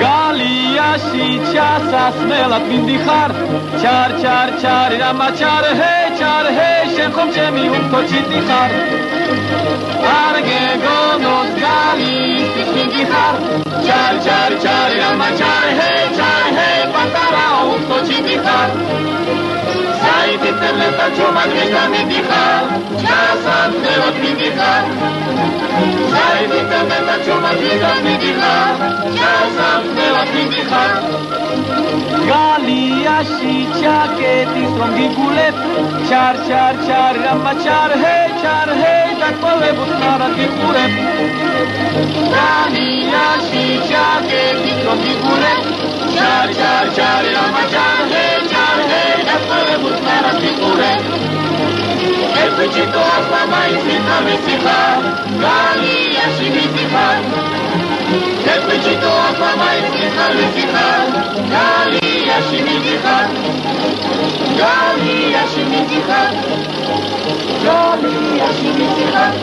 გალიაში ჩასასმელად მინდიხარ ჩარ ჩარ ჩარი რამა ჩარ ჰე შენ ხომ ჩემი უფრო ჩიტი ხარ არ გეგონოს გალისთვის მინდიხარ ჩარ ჩარ ჩარი რამა ჩარ ჰე პატარა უფრო ჩიტი ხარ საიტი წერლეთა ჩომაგრის დამიდიხარ ჩასასმელად მინდიხარ საიტი წერლეთა ჩომაგრის დამიდიხარ ჩასასმელად მინდიხარ გალიაში ჩაკეტის რომ გიგულებ ჩარ ჩარ ჩარ რამა ჩარ ჰე დაკვალებოთ ნარად გიყურებ გალიაში ჩაკეტის რომ გიგულებ ჩარ ჩარ ჩარ რამა ჩარ ჰე დაკვალებოთ ნარად გიყურებ ეთუჩიტო აფამაის მითამისიხარ გალიაში მითიხარ ეთუჩიტო აფამაის მითამისიხარ გალიაში მითიხარ გალიაში მითიხარ გალიაში მითიხარ